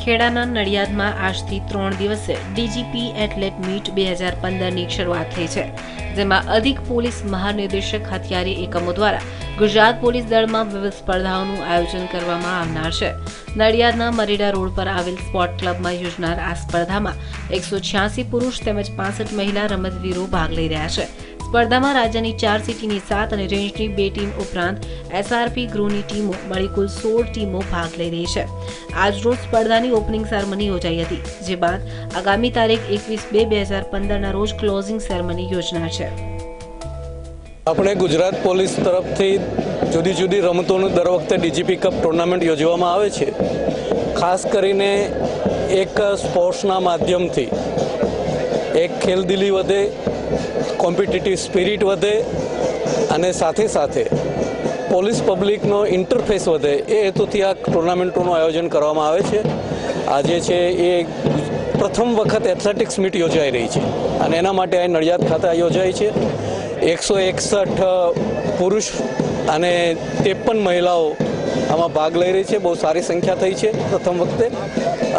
ખેડાના નડિયાદમાં આજથી 3 દિવસીય DGP athlete meet 2015ની શરૂઆત થઈ છે, જેમાં અધિક પોલીસ મહાનિર્દેશક હથિયારી એકમો દ્વારા ગુજરાત પોલીસ દળમાં વિવિધ સ્પર્ધાઓનું આયોજન કરવામાં આવનાર છે। નડિયાદના મરીડા રોડ પર આવેલ સ્પોર્ટ ક્લબમાં યોજનાર આ સ્પર્ધામાં 186 પુરુષ તેમજ 65 મહિલા રમતવીરો ભાગ લઈ રહ્યા છે। સ્પર્ધામાં રાજ્યની 4 સિટીની 7 અને રેન્જની 2 ટીમ ઉપરાંત એસઆરપી ગૃહની ટીમો મળી કુલ 16 ટીમો ભાગ લઈ રહી છે। આજરોજ સ્પર્ધાની ઓપનિંગ સેરેમની યોજાઈ હતી, જે બાદ આગામી તારીખ 21/2/2015ના રોજ ક્લોઝિંગ સેરેમની યોજનાર છે। આપણે ગુજરાત પોલીસ તરફથી જુદી જુદી રમતોનું દર વખતે ડીજીપી કપ ટુર્નામેન્ટ યોજવામાં આવે છે। ખાસ કરીને એક સ્પોર્ટ્સના માધ્યમથી એક ખેલદિલી વધે, કોમ્પિટિટિવ સ્પિરિટ વધે અને સાથે સાથે પોલીસ પબ્લિકનો ઇન્ટરફેસ વધે, એ હેતુથી આ ટુર્નામેન્ટોનું આયોજન કરવામાં આવે છે। આજે છે એ પ્રથમ વખત એથ્લેટિક્સ મીટ યોજાઈ રહી છે અને એના માટે આ નડિયાદ ખાતે યોજાઈ છે। 161 પુરુષ અને 53 મહિલાઓ આમાં ભાગ લઈ રહી છે। બહુ સારી સંખ્યા થઈ છે પ્રથમ વખતે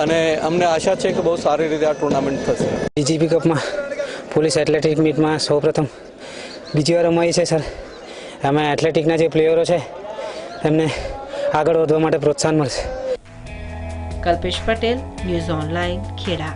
અને અમને આશા છે કે બહુ સારી રીતે આ ટુર્નામેન્ટ થશે। ડીજીપી કપમાં પોલીસ એથ્લેટિક મીટમાં સૌપ્રથમ બીજી વાર રમાઈ છે સર। અમે એથ્લેટિકના જે પ્લેયરો છે એમને આગળ વધવા માટે પ્રોત્સાહન મળશે। Kalpesh Patel, news online, Kheda.